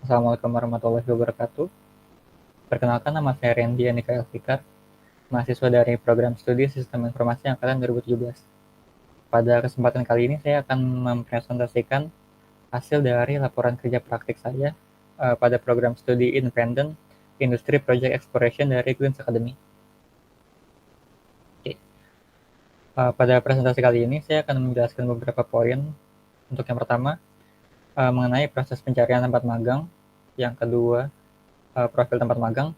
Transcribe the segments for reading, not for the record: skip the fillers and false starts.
Assalamualaikum warahmatullahi wabarakatuh. Perkenalkan, nama saya Randy Andika Elfikar, mahasiswa dari program studi Sistem Informasi Angkatan 2017. Pada kesempatan kali ini saya akan mempresentasikan hasil dari laporan kerja praktik saya pada program studi Independent Industry Project Exploration dari Greens Academy. Oke. Pada presentasi kali ini saya akan menjelaskan beberapa poin. Untuk yang pertama, mengenai proses pencarian tempat magang. Yang kedua, profil tempat magang.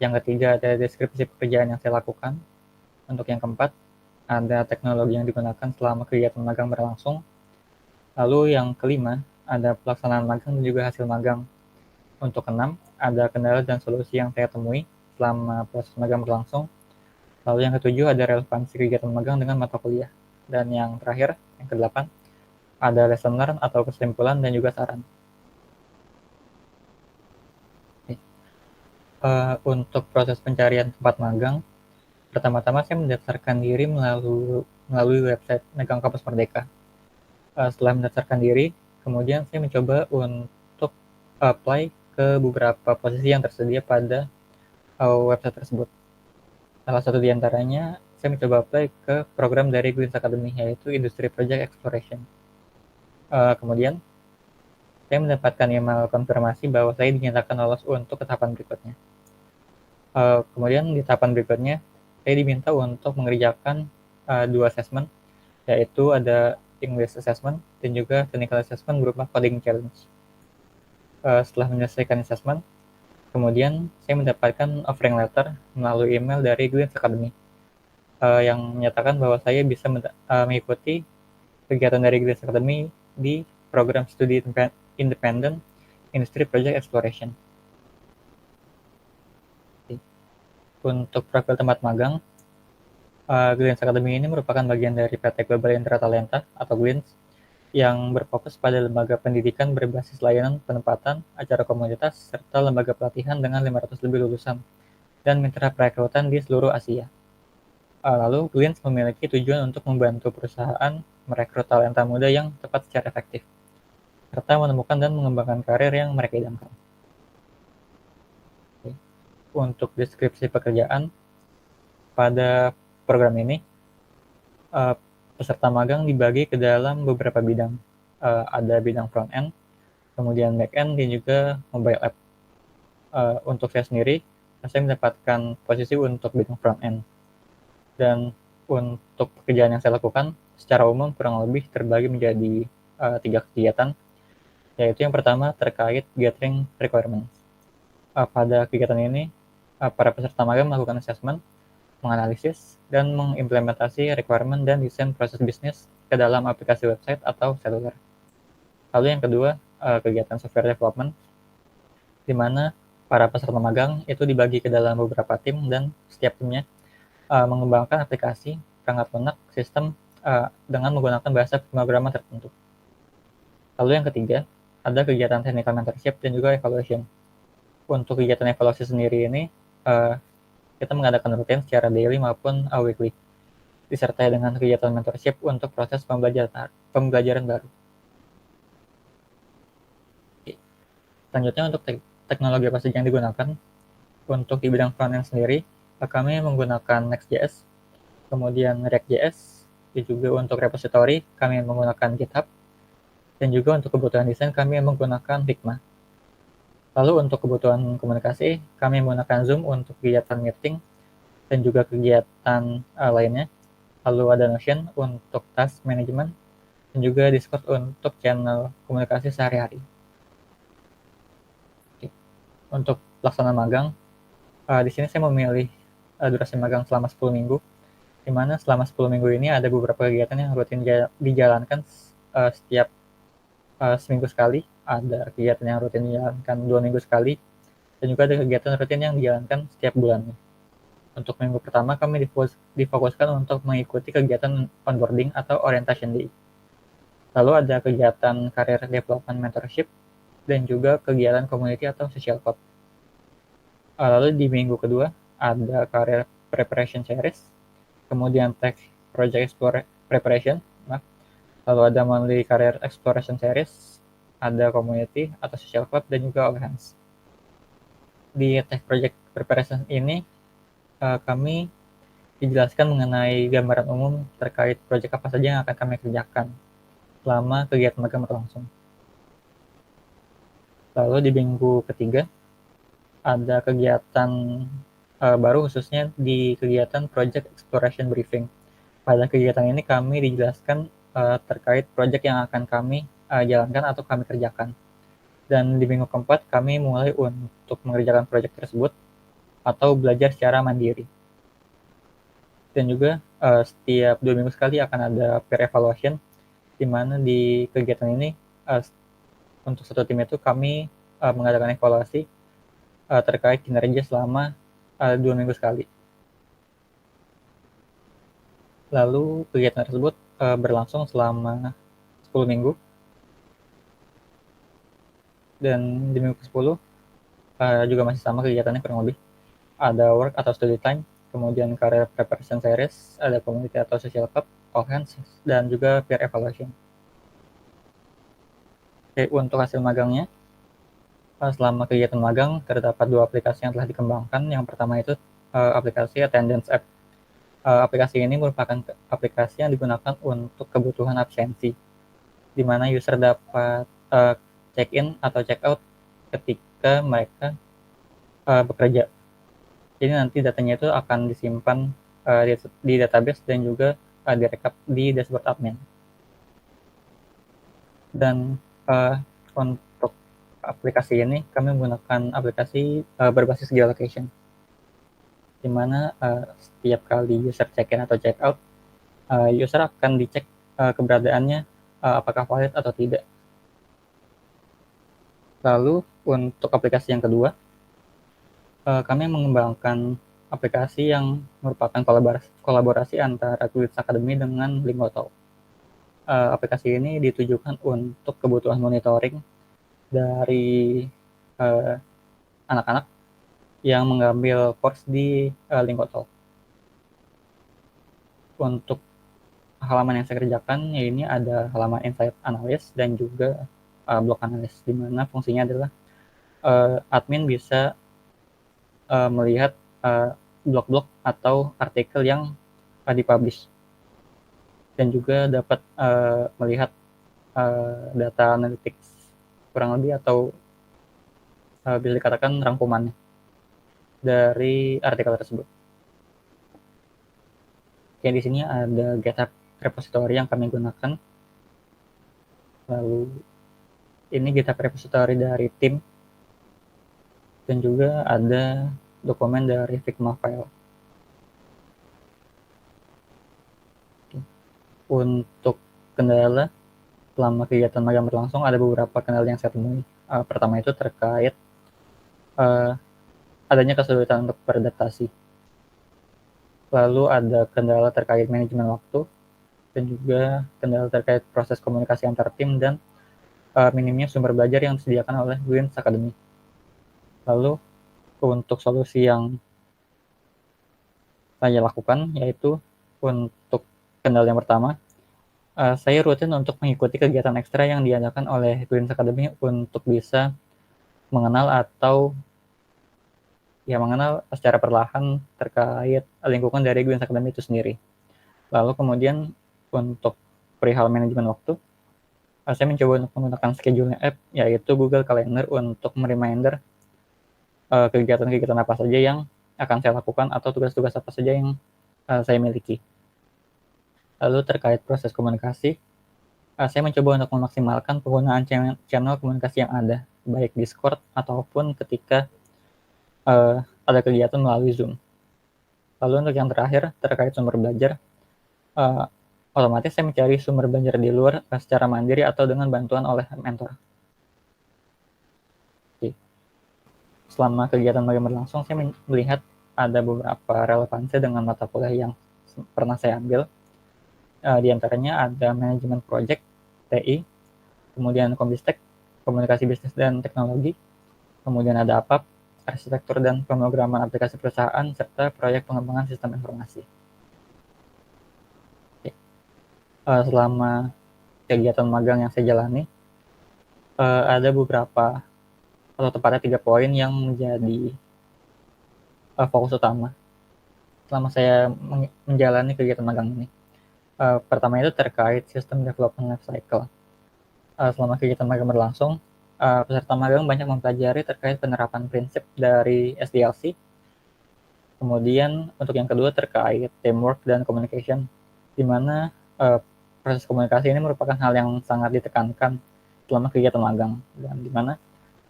Yang ketiga, ada deskripsi pekerjaan yang saya lakukan. Untuk yang keempat, ada teknologi yang digunakan selama kegiatan magang berlangsung. Lalu yang kelima, ada pelaksanaan magang dan juga hasil magang. Untuk keenam, ada kendala dan solusi yang saya temui selama proses magang berlangsung. Lalu yang ketujuh, ada relevansi kegiatan magang dengan mata kuliah. Dan yang terakhir, yang kedelapan, ada lesson learn atau kesimpulan dan juga saran. Untuk proses pencarian tempat magang, pertama-tama saya mendaftarkan diri melalui website Megang Kampus Merdeka. Setelah mendaftarkan diri, kemudian saya mencoba untuk apply ke beberapa posisi yang tersedia pada website tersebut. Salah satu di antaranya, saya mencoba apply ke program dari Greens Academy, yaitu Industry Project Exploration. Kemudian, saya mendapatkan email konfirmasi bahwa saya dinyatakan lolos untuk ke tahapan berikutnya. Kemudian di tahapan berikutnya, saya diminta untuk mengerjakan 2 assessment, yaitu ada English assessment dan juga technical assessment berupa coding challenge. Setelah menyelesaikan assessment, kemudian saya mendapatkan offering letter melalui email dari Greens Academy yang menyatakan bahwa saya bisa mengikuti kegiatan dari Greens Academy di program studi Independent Industry Project Exploration. Untuk profil tempat magang, Greens Academy ini merupakan bagian dari PT Global Intra Talenta atau GLINS yang berfokus pada lembaga pendidikan berbasis layanan penempatan, acara komunitas, serta lembaga pelatihan dengan 500 lebih lulusan dan mitra perekrutan di seluruh Asia. Lalu GLINS memiliki tujuan untuk membantu perusahaan merekrut talenta muda yang tepat secara efektif, serta menemukan dan mengembangkan karir yang mereka idamkan. Untuk deskripsi pekerjaan pada program ini, peserta magang dibagi ke dalam beberapa bidang. Ada bidang front end, kemudian back end, dan juga mobile app. Untuk saya sendiri, saya mendapatkan posisi untuk bidang front end. Dan untuk pekerjaan yang saya lakukan, secara umum kurang lebih terbagi menjadi 3 kegiatan, yaitu yang pertama terkait gathering requirements. Pada kegiatan ini, para peserta magang melakukan assessment, menganalisis, dan mengimplementasi requirement dan desain proses bisnis ke dalam aplikasi website atau seluler. Lalu yang kedua, kegiatan software development, di mana para peserta magang itu dibagi ke dalam beberapa tim dan setiap timnya mengembangkan aplikasi, perangkat lunak, sistem dengan menggunakan bahasa pemrograman tertentu. Lalu yang ketiga, ada kegiatan technical mentorship dan juga evaluation. Untuk kegiatan evaluasi sendiri ini, kita mengadakan rutin secara daily maupun weekly, disertai dengan kegiatan mentorship untuk proses pembelajaran baru. Selanjutnya untuk teknologi apa saja yang digunakan. Untuk di bidang frontend sendiri, kami menggunakan Next.js, kemudian React.js, dan juga untuk repository kami menggunakan GitHub, dan juga untuk kebutuhan desain kami menggunakan Figma. Lalu untuk kebutuhan komunikasi, kami menggunakan Zoom untuk kegiatan meeting dan juga kegiatan lainnya. Lalu ada Notion untuk task management, dan juga Discord untuk channel komunikasi sehari-hari. Untuk pelaksanaan magang, di sini saya memilih durasi magang selama 10 minggu, di mana selama 10 minggu ini ada beberapa kegiatan yang rutin dijalankan setiap seminggu sekali, ada kegiatan yang rutin dijalankan 2 minggu sekali, dan juga ada kegiatan rutin yang dijalankan setiap bulannya. Untuk minggu pertama kami difokuskan untuk mengikuti kegiatan onboarding atau orientation day. Lalu ada kegiatan career development mentorship dan juga kegiatan community atau social club. Lalu di minggu kedua ada career preparation series, kemudian tech project preparation, lalu ada monthly career exploration series, ada community atau social club, dan juga all hands. Di tech project preparation ini kami dijelaskan mengenai gambaran umum terkait proyek apa saja yang akan kami kerjakan selama kegiatan magang berlangsung. Lalu di minggu ketiga ada kegiatan baru, khususnya di kegiatan Project Exploration Briefing. Pada kegiatan ini kami dijelaskan terkait proyek yang akan kami jalankan atau kami kerjakan. Dan di minggu keempat kami mulai untuk mengerjakan proyek tersebut atau belajar secara mandiri. Dan juga setiap 2 minggu sekali akan ada peer evaluation, di mana di kegiatan ini untuk satu tim itu kami mengadakan evaluasi terkait kinerja selama 2 minggu sekali. Lalu kegiatan tersebut berlangsung selama 10 minggu. Dan di minggu ke-10 juga masih sama kegiatannya kurang lebih. Ada work atau study time, kemudian career preparation series, ada community atau social club, all hands, dan juga peer evaluation. Oke, untuk hasil magangnya, selama kegiatan magang terdapat 2 aplikasi yang telah dikembangkan. Yang pertama itu aplikasi attendance app. Aplikasi ini merupakan aplikasi yang digunakan untuk kebutuhan absensi, di mana user dapat check-in atau check-out ketika mereka bekerja. Jadi nanti datanya itu akan disimpan di database dan juga direkap di dashboard admin. Dan untuk aplikasi ini kami menggunakan aplikasi berbasis geolocation, di mana setiap kali user check-in atau check-out, user akan dicek keberadaannya apakah valid atau tidak. Lalu untuk aplikasi yang kedua, kami mengembangkan aplikasi yang merupakan kolaborasi antara Quidditch Academy dengan Lingotalk. Aplikasi ini ditujukan untuk kebutuhan monitoring dari anak-anak yang mengambil course di Lingotalk. Untuk halaman yang saya kerjakan, ya ini ada halaman insight analysis dan juga blog analysis, di mana fungsinya adalah admin bisa melihat blog-blog atau artikel yang dipublish, dan juga dapat melihat data analytics kurang lebih, atau bisa dikatakan rangkumannya dari artikel tersebut. Oke, di sini ada GitHub repository yang kami gunakan. Lalu ini GitHub repository dari tim, dan juga ada dokumen dari Figma file. Untuk kendala selama kegiatan magang berlangsung, ada beberapa kendala yang saya temui. Pertama itu terkait adanya kesulitan untuk beradaptasi. Lalu ada kendala terkait manajemen waktu, dan juga kendala terkait proses komunikasi antar tim, dan minimnya sumber belajar yang disediakan oleh Quidditch Academy. Lalu untuk solusi yang saya lakukan, yaitu untuk kendala yang pertama, saya rutin untuk mengikuti kegiatan ekstra yang diadakan oleh Quidditch Academy untuk bisa mengenal secara perlahan terkait lingkungan dari Quidditch Academy itu sendiri. Lalu kemudian untuk perihal manajemen waktu, saya mencoba untuk menggunakan scheduling app, yaitu Google Calendar, untuk mereminder kegiatan-kegiatan apa saja yang akan saya lakukan atau tugas-tugas apa saja yang saya miliki. Lalu terkait proses komunikasi, saya mencoba untuk memaksimalkan penggunaan channel komunikasi yang ada, baik Discord ataupun ketika ada kegiatan melalui Zoom. Lalu untuk yang terakhir, terkait sumber belajar, otomatis saya mencari sumber belajar di luar secara mandiri atau dengan bantuan oleh mentor. Oke. Selama kegiatan magang berlangsung, saya melihat ada beberapa relevansi dengan mata kuliah yang pernah saya ambil. Di antaranya ada manajemen project, TI, kemudian Kombistek, komunikasi bisnis dan teknologi, kemudian ada APAP, arsitektur dan pemrograman aplikasi perusahaan, serta proyek pengembangan sistem informasi. Oke. Selama kegiatan magang yang saya jalani, Ada beberapa atau tepatnya 3 poin yang menjadi fokus utama selama saya menjalani kegiatan magang ini. Pertama itu terkait sistem development life cycle. Selama kegiatan magang berlangsung, peserta magang banyak mempelajari terkait penerapan prinsip dari SDLC. Kemudian untuk yang kedua terkait teamwork dan communication, di mana proses komunikasi ini merupakan hal yang sangat ditekankan selama kegiatan magang, dan di mana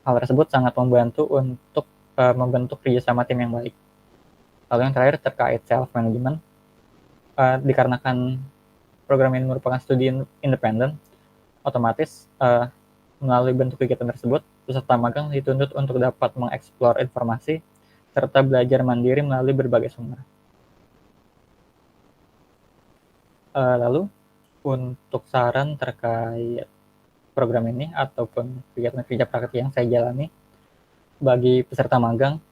hal tersebut sangat membantu untuk membentuk kerjasama tim yang baik. Lalu yang terakhir terkait self management, dikarenakan program ini merupakan studi independen, otomatis melalui bentuk kegiatan tersebut, peserta magang dituntut untuk dapat mengeksplor informasi serta belajar mandiri melalui berbagai sumber. Lalu untuk saran terkait program ini ataupun kegiatan kerja praktik yang saya jalani bagi peserta magang,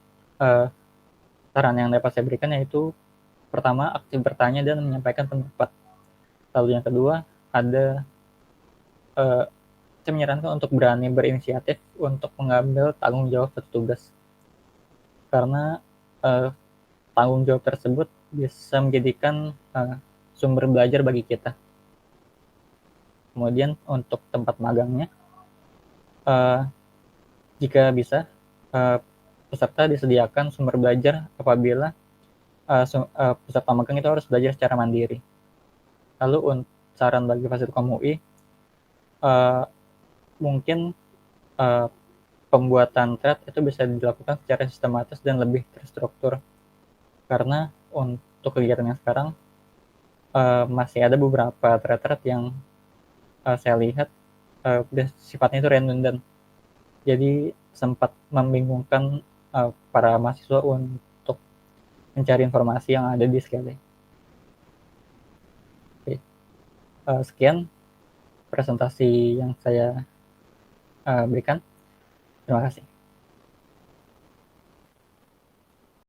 saran yang dapat saya berikan yaitu pertama, aktif bertanya dan menyampaikan pendapat. Lalu yang kedua, saya menyarankan untuk berani berinisiatif untuk mengambil tanggung jawab satu tugas, karena tanggung jawab tersebut bisa menjadikan sumber belajar bagi kita. Kemudian untuk tempat magangnya, jika bisa peserta disediakan sumber belajar apabila peserta magang itu harus belajar secara mandiri. Lalu saran bagi Fasilkom UI, mungkin pembuatan thread itu bisa dilakukan secara sistematis dan lebih terstruktur, karena untuk kegiatan yang sekarang masih ada beberapa thread yang saya lihat sifatnya itu redundant, jadi sempat membingungkan para mahasiswa untuk mencari informasi yang ada di Skele. Oke. Sekian presentasi yang saya berikan. Terima kasih.